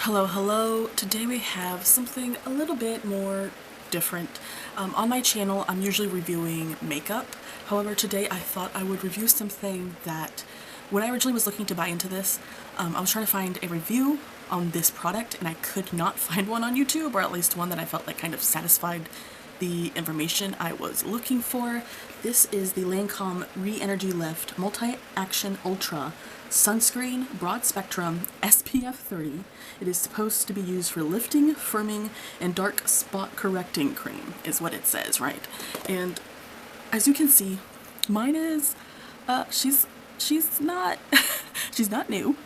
Hello, hello. Today we have something a little bit more different. On my channel, I'm usually reviewing makeup. However, today I thought I would review something that, when I originally was looking to buy into this, I was trying to find a review on this product and I could not find one on YouTube, or at least one that I felt like kind of satisfied the information I was looking for. This is the Lancôme Renergie Lift Multi-Action Ultra Sunscreen Broad Spectrum SPF 30. It is supposed to be used for lifting, firming, and dark spot correcting cream, is what it says, right? And as you can see, mine is, she's not, she's not new.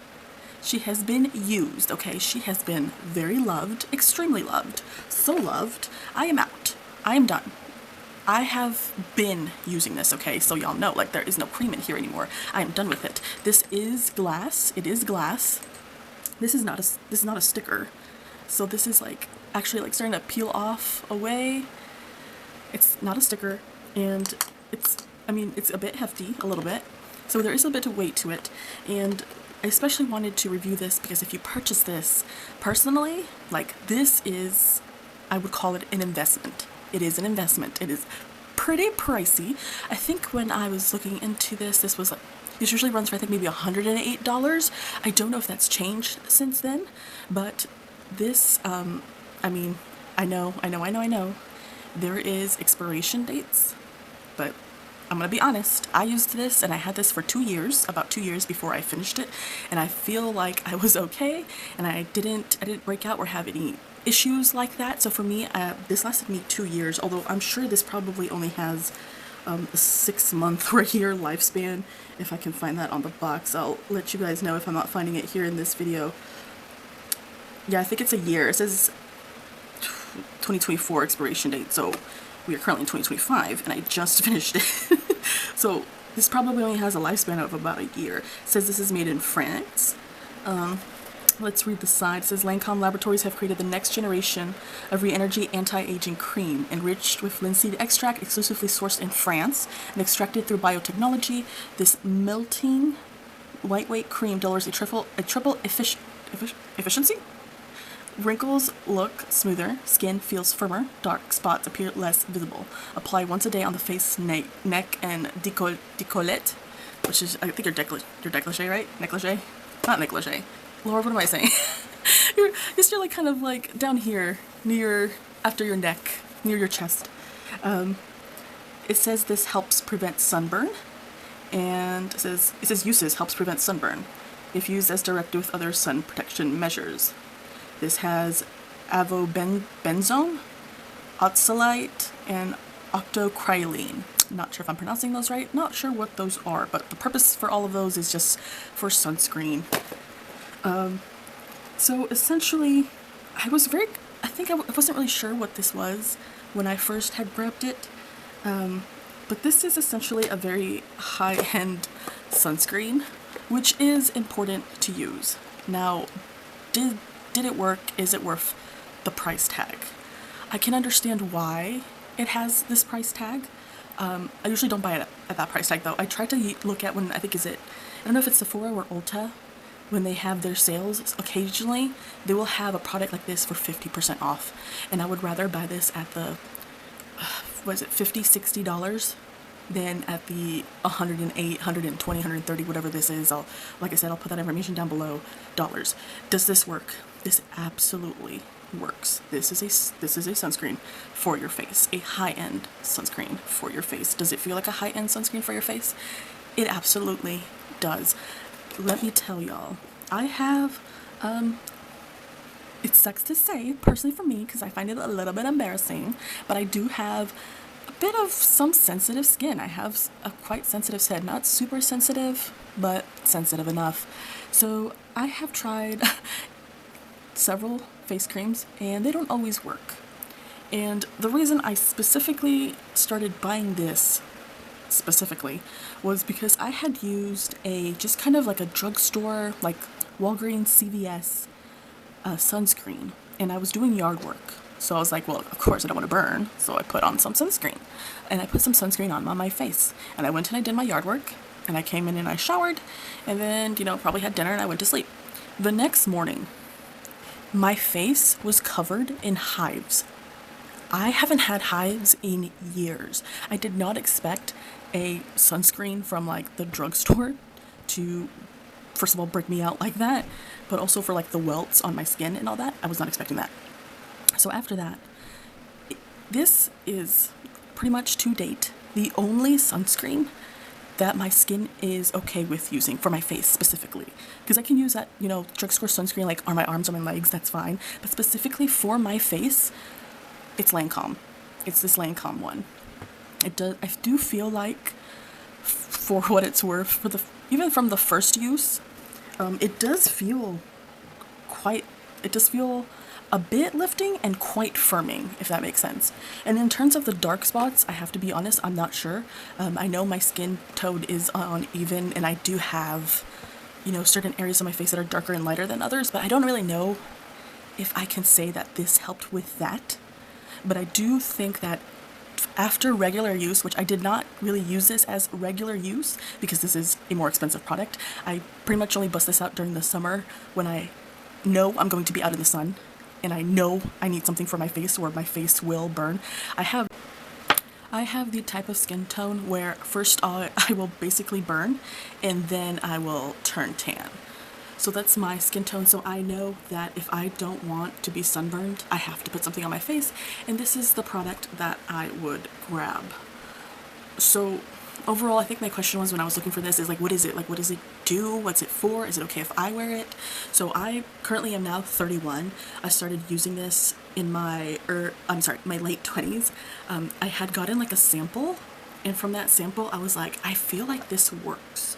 She has been used, okay? She has been very loved, extremely loved, so loved. I am out. I am done. I have been using this, okay? So y'all know, like, there is no cream in here anymore. I am done with it. This is glass. It is glass. This is not a sticker. So this is like actually like starting to peel off away. It's not a sticker, and it's a bit hefty, a little bit. So there is a bit of weight to it, and I especially wanted to review this because if you purchase this personally, like, this is, I would call it an investment. It is an investment. It is pretty pricey. I think when I was looking into this, this usually runs for I think maybe $108. I don't know if that's changed since then, but this, I know. There is expiration dates, but I'm gonna be honest, I used this and I had this for 2 years, about 2 years before I finished it, and I feel like I was okay, and I didn't break out or have any issues like that. So for me, this lasted me 2 years, although I'm sure this probably only has a 6-month or a year lifespan. If I can find that on the box, I'll let you guys know if I'm not finding it here in this video. Yeah, I think it's a year. It says 2024 expiration date, so we are currently in 2025 and I just finished it. So this probably only has a lifespan of about a year. It says this is made in France. Let's read the side. It says Lancôme Laboratories have created the next generation of Rènergie anti-aging cream, enriched with linseed extract, exclusively sourced in France and extracted through biotechnology. This melting, lightweight cream delivers a triple efficiency. Wrinkles look smoother, skin feels firmer, dark spots appear less visible. Apply once a day on the face, neck, and décolleté, which is, I think your décolleté, right? Negligee? Not negligee. Lord, what am I saying? you're like kind of like down here, after your neck, near your chest. It says this helps prevent sunburn, and it says uses helps prevent sunburn if used as directed with other sun protection measures. This has avobenzone, oxalate, and octocrylene. Not sure if I'm pronouncing those right. Not sure what those are, but the purpose for all of those is just for sunscreen. So essentially, I wasn't really sure what this was when I first had grabbed it, but this is essentially a very high-end sunscreen, which is important to use. Now, did it work? Is it worth the price tag? I can understand why it has this price tag. I usually don't buy it at that price tag, though. I tried to look at I don't know if it's Sephora or Ulta. When they have their sales, occasionally they will have a product like this for 50% off, and I would rather buy this at the $50, $60 than at the $108, $120, $130, whatever this is. Like I said, I'll put that information down below. Dollars. Does this work? This absolutely works. This is a sunscreen for your face, a high-end sunscreen for your face. Does it feel like a high-end sunscreen for your face? It absolutely does. Let me tell y'all, I have, it sucks to say, personally for me, because I find it a little bit embarrassing, but I do have a bit of some sensitive skin. I have a quite sensitive head, not super sensitive, but sensitive enough. So I have tried several face creams, and they don't always work. And the reason I specifically started buying this was because I had used just kind of like a drugstore, like Walgreens, CVS sunscreen, and I was doing yard work. So I was like, well, of course I don't want to burn, so I put on some sunscreen. And I put some sunscreen on my face, and I went and I did my yard work, and I came in and I showered, and then, probably had dinner and I went to sleep. The next morning, my face was covered in hives. I haven't had hives in years. I did not expect a sunscreen from like the drugstore to, first of all, break me out like that, but also for like the welts on my skin and all that. I was not expecting that. So after that, this is pretty much to date the only sunscreen that my skin is okay with using for my face specifically. Because I can use that, you know, drugstore sunscreen like on my arms or my legs, that's fine. But specifically for my face, it's Lancôme. It's this Lancôme one. It does. I do feel like, for what it's worth, for the even from the first use, it does feel quite. It does feel a bit lifting and quite firming, if that makes sense. And in terms of the dark spots, I have to be honest, I'm not sure. I know my skin tone is uneven, and I do have, you know, certain areas of my face that are darker and lighter than others, but I don't really know if I can say that this helped with that. But I do think that after regular use, which I did not really use this as regular use because this is a more expensive product, I pretty much only bust this out during the summer when I know I'm going to be out in the sun and I know I need something for my face or my face will burn. I have the type of skin tone where first I will basically burn and then I will turn tan. So that's my skin tone, so I know that if I don't want to be sunburned, I have to put something on my face, and this is the product that I would grab. So overall, I think my question was when I was looking for this is like, what is it? Like, what does it do? What's it for? Is it okay if I wear it? So I currently am now 31. I started using this in my late 20s. I had gotten like a sample, and from that sample, I was like, I feel like this works.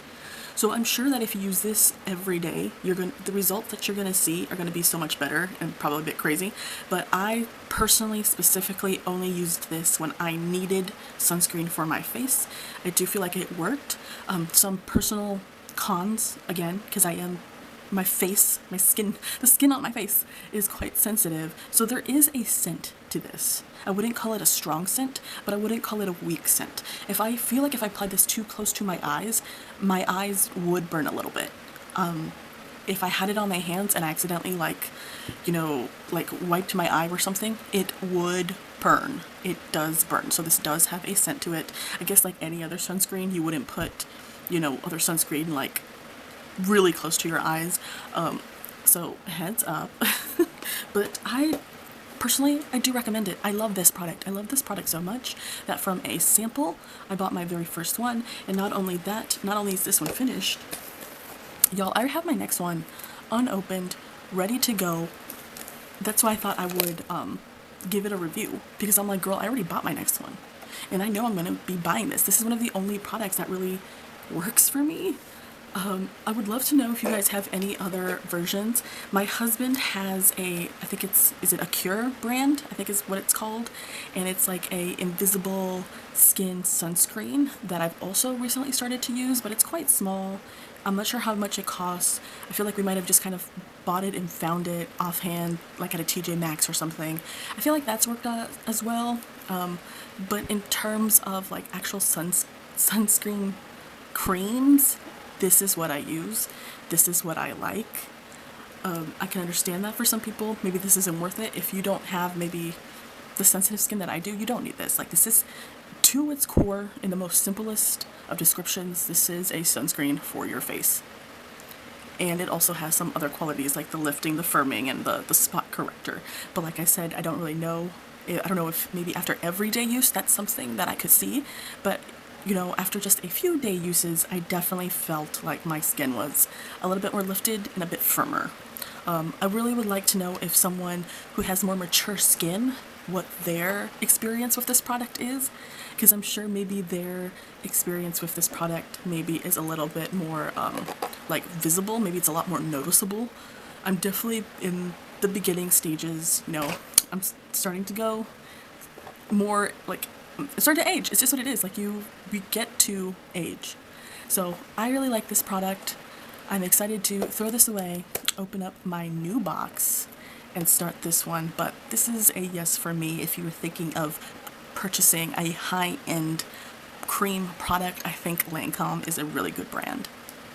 So I'm sure that if you use this every day, the results that you're gonna see are gonna be so much better and probably a bit crazy. But I personally, specifically, only used this when I needed sunscreen for my face. I do feel like it worked. Some personal cons, again, because my skin, the skin on my face is quite sensitive. So there is a scent to this. I wouldn't call it a strong scent, but I wouldn't call it a weak scent. If I feel like if I applied this too close to my eyes would burn a little bit. If I had it on my hands and I accidentally like wiped my eye or something, it would burn. It does burn. So this does have a scent to it. I guess like any other sunscreen, you wouldn't put, other sunscreen like really close to your eyes. So heads up. But personally, I do recommend it. I love this product. I love this product so much that from a sample, I bought my very first one. And not only is this one finished, y'all, I have my next one unopened, ready to go. That's why I thought I would give it a review, because I'm like, girl, I already bought my next one. And I know I'm going to be buying this. This is one of the only products that really works for me. I would love to know if you guys have any other versions. My husband has is it a Cure brand? I think is what it's called. And it's like a invisible skin sunscreen that I've also recently started to use, but it's quite small. I'm not sure how much it costs. I feel like we might have just kind of bought it and found it offhand, like at a TJ Maxx or something. I feel like that's worked out as well. But in terms of like actual sunscreen creams, this is what I use. This is what I like. I can understand that for some people. Maybe this isn't worth it. If you don't have maybe the sensitive skin that I do, you don't need this. Like, this is, to its core, in the most simplest of descriptions, this is a sunscreen for your face. And it also has some other qualities like the lifting, the firming, and the spot corrector. But like I said, I don't really know. I don't know if maybe after everyday use that's something that I could see. But after just a few day uses, I definitely felt like my skin was a little bit more lifted and a bit firmer. I really would like to know if someone who has more mature skin, what their experience with this product is, because I'm sure maybe their experience with this product maybe is a little bit more visible. Maybe it's a lot more noticeable. I'm definitely in the beginning stages. I'm starting to go more like, start to age. It's just what it is. Like, we get to age. So I really like this product. I'm excited to throw this away, open up my new box, and start this one. But this is a yes for me. If you were thinking of purchasing a high-end cream product, I think Lancôme is a really good brand.